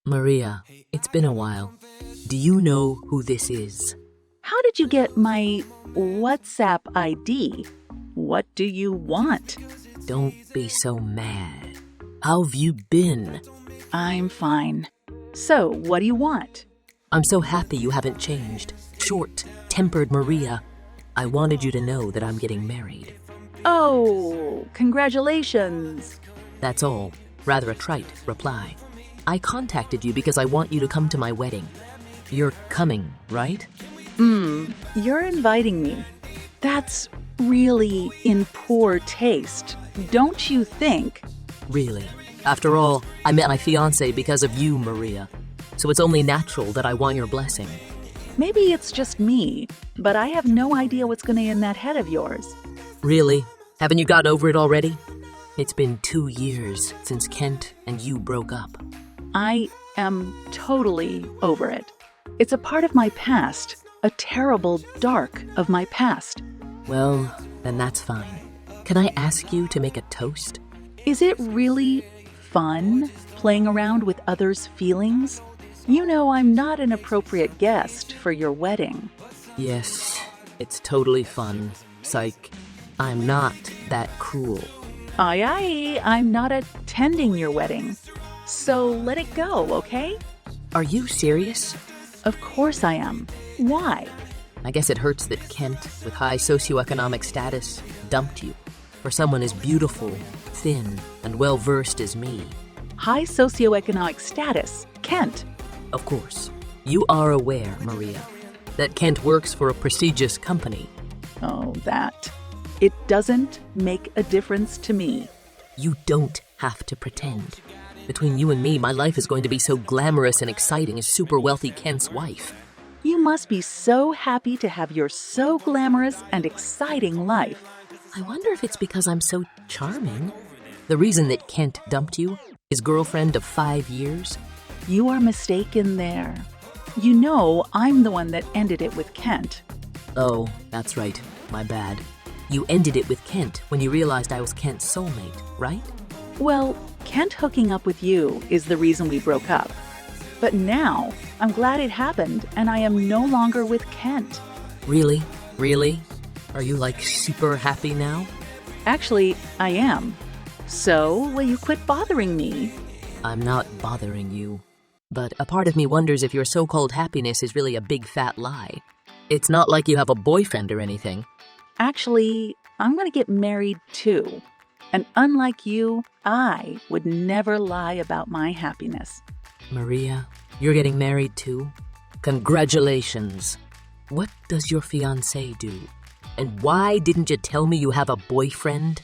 Maria, it's been a while. Do you know who this is? How did you get my WhatsApp ID? What do you want? Don't be so mad. How have you been? I'm fine. So, what do you want? I'm so happy you haven't changed. Short-tempered Maria. I wanted you to know that I'm getting married. Oh, congratulations. That's all. Rather a trite reply. I contacted you because I want you to come to my wedding. You're coming, right? You're inviting me. That's really in poor taste, don't you think? Really. After all, I met my fiancé because of you, Maria. So it's only natural that I want your blessing. Maybe it's just me, but I have no idea what's going to in that head of yours. Really? Haven't you gotten over it already? It's been 2 years since Kent and you broke up. I am totally over it. It's a part of my past, a terrible dark of my past. Well, then that's fine. Can I ask you to make a toast? Is it really fun playing around with others' feelings? You know I'm not an appropriate guest for your wedding. Yes, it's totally fun. Psych. I'm not that cruel. Aye, I'm not attending your wedding. So let it go, okay? Are you serious? Of course I am. Why? I guess it hurts that Kent, with high socioeconomic status, dumped you for someone as beautiful, thin, and well-versed as me. High socioeconomic status. Kent. Of course. You are aware, Maria, that Kent works for a prestigious company. Oh, that. It doesn't make a difference to me. You don't have to pretend. Between you and me, my life is going to be so glamorous and exciting as super wealthy Kent's wife. You must be so happy to have your so glamorous and exciting life. I wonder if it's because I'm so charming. The reason that Kent dumped you, his girlfriend of 5 years. You are mistaken there. You know I'm the one that ended it with Kent. Oh, that's right. My bad. You ended it with Kent when you realized I was Kent's soulmate, right? Well, Kent hooking up with you is the reason we broke up. But now, I'm glad it happened and I am no longer with Kent. Really? Really? Are you like super happy now? Actually, I am. So, will you quit bothering me? I'm not bothering you. But a part of me wonders if your so-called happiness is really a big fat lie. It's not like you have a boyfriend or anything. Actually, I'm going to get married too. And unlike you, I would never lie about my happiness. Maria, you're getting married too? Congratulations. What does your fiancé do? And why didn't you tell me you have a boyfriend?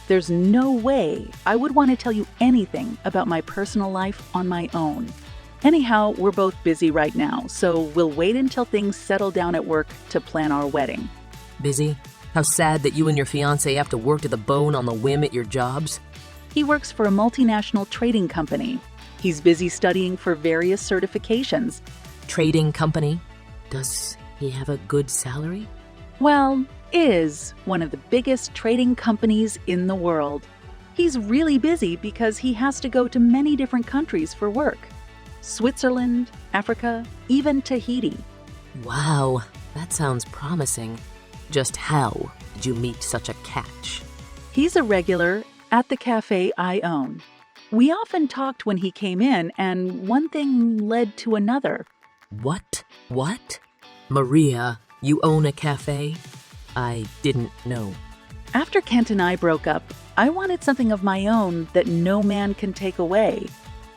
There's no way I would want to tell you anything about my personal life on my own. Anyhow, we're both busy right now, so we'll wait until things settle down at work to plan our wedding. Busy? How sad that you and your fiancé have to work to the bone on the whim at your jobs. He works for a multinational trading company. He's busy studying for various certifications. Trading company? Does he have a good salary? Well, is one of the biggest trading companies in the world. He's really busy because he has to go to many different countries for work. Switzerland, Africa, even Tahiti. Wow, that sounds promising. Just how did you meet such a catch? He's a regular at the cafe I own. We often talked when he came in, and one thing led to another. What? Maria, you own a cafe? I didn't know. After Kent and I broke up, I wanted something of my own that no man can take away.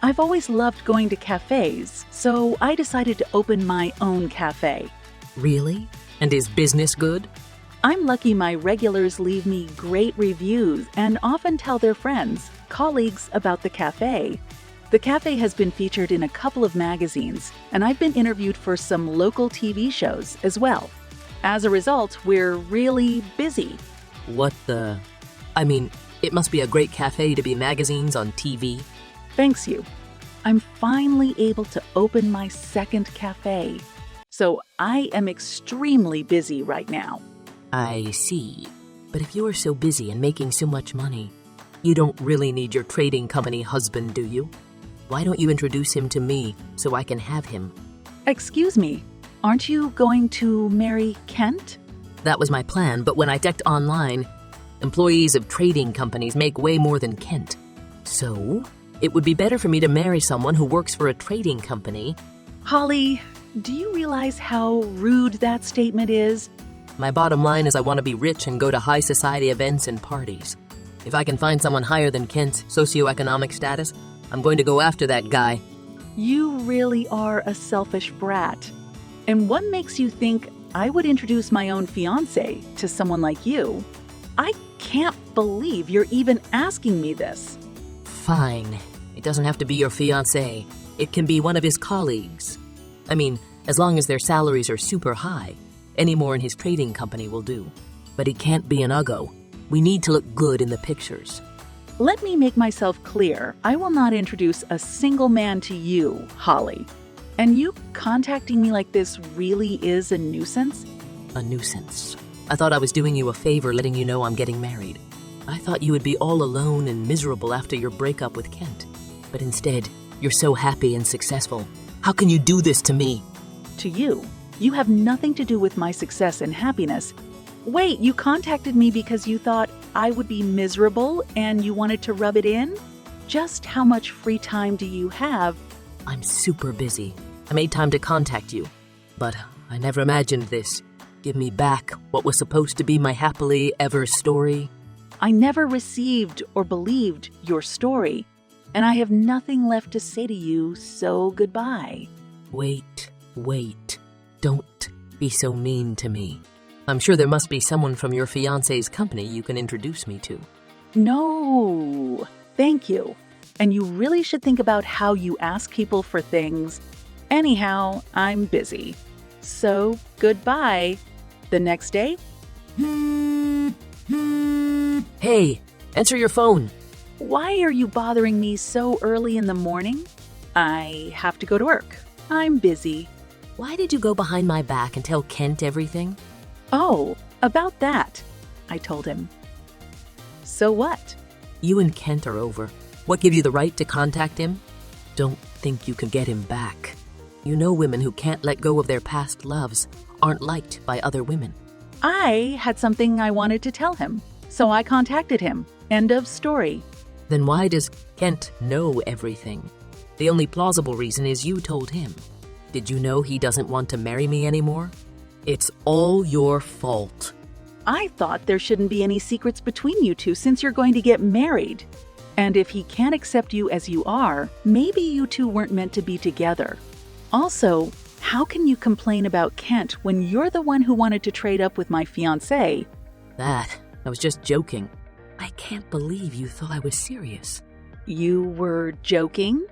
I've always loved going to cafes, so I decided to open my own cafe. Really? And is business good? I'm lucky my regulars leave me great reviews and often tell their friends, colleagues about the cafe. The cafe has been featured in a couple of magazines, and I've been interviewed for some local TV shows as well. As a result, we're really busy. What the? I mean, it must be a great cafe to be magazines on TV. Thanks you. I'm finally able to open my second cafe. So I am extremely busy right now. I see. But if you are so busy and making so much money, you don't really need your trading company husband, do you? Why don't you introduce him to me so I can have him? Excuse me, aren't you going to marry Kent? That was my plan, but when I checked online, employees of trading companies make way more than Kent. So, it would be better for me to marry someone who works for a trading company. Holly, do you realize how rude that statement is? My bottom line is I want to be rich and go to high society events and parties. If I can find someone higher than Kent's socioeconomic status, I'm going to go after that guy. You really are a selfish brat. And what makes you think I would introduce my own fiancé to someone like you? I can't believe you're even asking me this. Fine. It doesn't have to be your fiancé. It can be one of his colleagues. I mean, as long as their salaries are super high, any more in his trading company will do. But he can't be an uggo. We need to look good in the pictures. Let me make myself clear. I will not introduce a single man to you, Holly. And you contacting me like this really is a nuisance? A nuisance. I thought I was doing you a favor letting you know I'm getting married. I thought you would be all alone and miserable after your breakup with Kent. But instead, you're so happy and successful. How can you do this to me? To you. You have nothing to do with my success and happiness. Wait, you contacted me because you thought I would be miserable and you wanted to rub it in? Just how much free time do you have? I'm super busy. I made time to contact you. But I never imagined this. Give me back what was supposed to be my happily ever story. I never received or believed your story, and I have nothing left to say to you, so goodbye. Wait. Don't be so mean to me. I'm sure there must be someone from your fiancé's company you can introduce me to. No, thank you. And you really should think about how you ask people for things. Anyhow, I'm busy. So, goodbye. The next day? Hey, answer your phone. Why are you bothering me so early in the morning? I have to go to work. I'm busy. Why did you go behind my back and tell Kent everything? Oh, about that, I told him. So what? You and Kent are over. What gives you the right to contact him? Don't think you can get him back. You know women who can't let go of their past loves aren't liked by other women. I had something I wanted to tell him, so I contacted him. End of story. Then why does Kent know everything? The only plausible reason is you told him. Did you know he doesn't want to marry me anymore? It's all your fault. I thought there shouldn't be any secrets between you two since you're going to get married. And if he can't accept you as you are, maybe you two weren't meant to be together. Also, how can you complain about Kent when you're the one who wanted to trade up with my fiancé? I was just joking. I can't believe you thought I was serious. You were joking?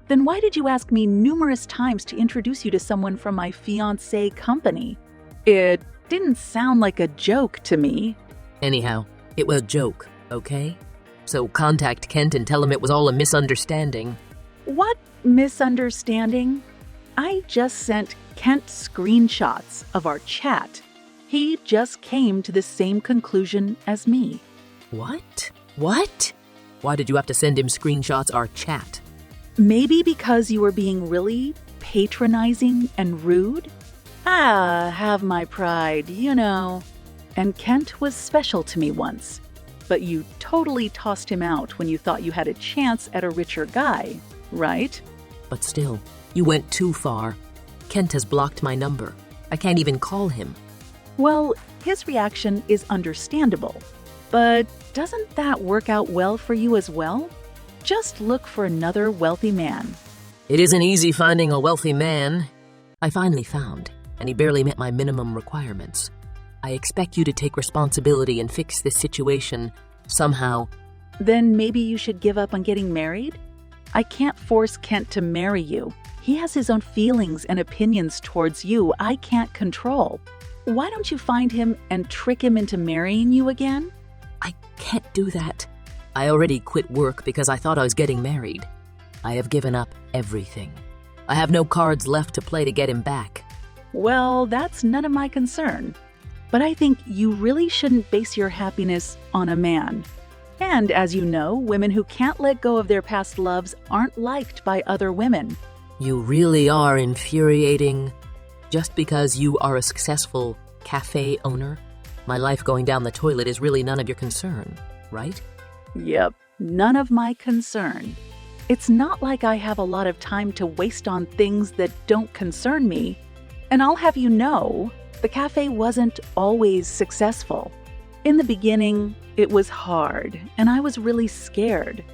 Then why did you ask me numerous times to introduce you to someone from my fiancé company? It didn't sound like a joke to me. Anyhow, it was a joke, okay? So contact Kent and tell him it was all a misunderstanding. What misunderstanding? I just sent Kent screenshots of our chat. He just came to the same conclusion as me. What? Why did you have to send him screenshots our chat? Maybe because you were being really patronizing and rude? Have my pride, you know. And Kent was special to me once. But you totally tossed him out when you thought you had a chance at a richer guy, right? But still, you went too far. Kent has blocked my number. I can't even call him. Well, his reaction is understandable. But doesn't that work out well for you as well? Just look for another wealthy man. It isn't easy finding a wealthy man. I finally found, and he barely met my minimum requirements. I expect you to take responsibility and fix this situation somehow. Then maybe you should give up on getting married? I can't force Kent to marry you. He has his own feelings and opinions towards you I can't control. Why don't you find him and trick him into marrying you again? I can't do that. I already quit work because I thought I was getting married. I have given up everything. I have no cards left to play to get him back. Well, that's none of my concern. But I think you really shouldn't base your happiness on a man. And as you know, women who can't let go of their past loves aren't liked by other women. You really are infuriating. Just because you are a successful cafe owner, my life going down the toilet is really none of your concern, right? Yep, none of my concern. It's not like I have a lot of time to waste on things that don't concern me. And I'll have you know, the cafe wasn't always successful. In the beginning, it was hard, and I was really scared.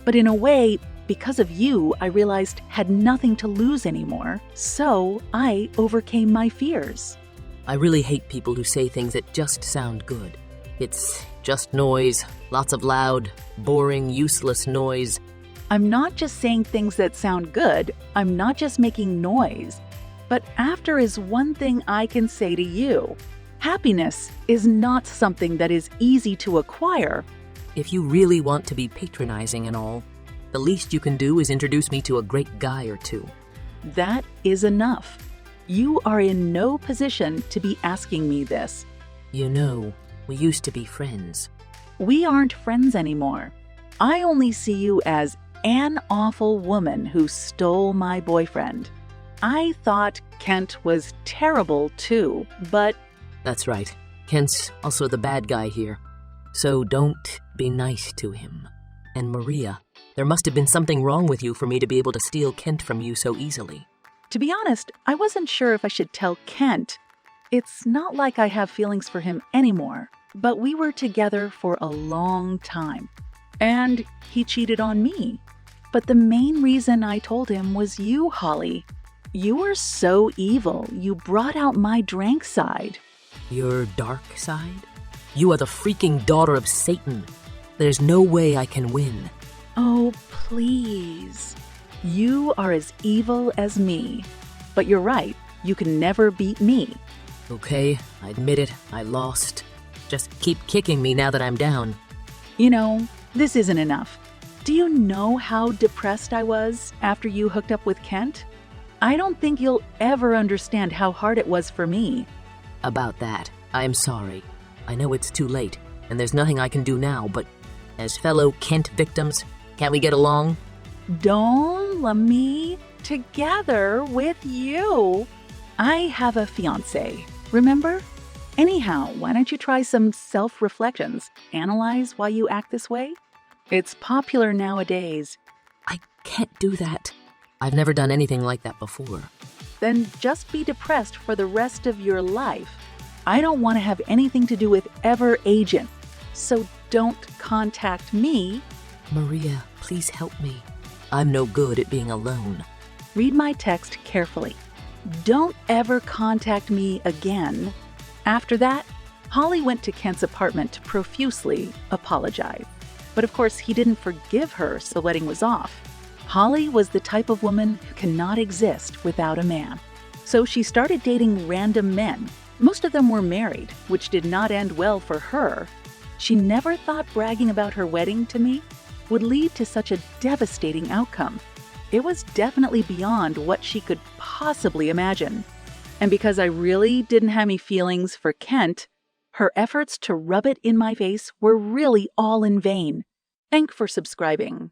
But in a way, because of you, I realized had nothing to lose anymore, so I overcame my fears. I really hate people who say things that just sound good. It's just noise, lots of loud, boring, useless noise. I'm not just saying things that sound good, I'm not just making noise. But after is one thing I can say to you. Happiness is not something that is easy to acquire. If you really want to be patronizing and all, the least you can do is introduce me to a great guy or two. That is enough. You are in no position to be asking me this. You know, we used to be friends. We aren't friends anymore. I only see you as an awful woman who stole my boyfriend. I thought Kent was terrible too, but... That's right. Kent's also the bad guy here. So don't be nice to him. And Maria, there must have been something wrong with you for me to be able to steal Kent from you so easily. To be honest, I wasn't sure if I should tell Kent. It's not like I have feelings for him anymore, but we were together for a long time. And he cheated on me. But the main reason I told him was you, Holly. You were so evil, you brought out my drank side. Your dark side? You are the freaking daughter of Satan. There's no way I can win. Oh, please. You are as evil as me. But you're right, you can never beat me. Okay, I admit it, I lost. Just keep kicking me now that I'm down. You know, this isn't enough. Do you know how depressed I was after you hooked up with Kent? I don't think you'll ever understand how hard it was for me. About that, I am sorry. I know it's too late, and there's nothing I can do now, but as fellow Kent victims, can't we get along? Don't let me together with you. I have a fiancé, remember? Anyhow, why don't you try some self-reflections? Analyze why you act this way? It's popular nowadays. I can't do that. I've never done anything like that before. Then just be depressed for the rest of your life. I don't want to have anything to do with Ever Agent, so don't contact me. Maria, please help me. I'm no good at being alone. Read my text carefully. Don't ever contact me again. After that, Holly went to Kent's apartment to profusely apologize. But of course, he didn't forgive her, so the wedding was off. Holly was the type of woman who cannot exist without a man. So she started dating random men. Most of them were married, which did not end well for her. She never thought bragging about her wedding to me would lead to such a devastating outcome. It was definitely beyond what she could possibly imagine. And because I really didn't have any feelings for Kent, her efforts to rub it in my face were really all in vain. Thanks for subscribing.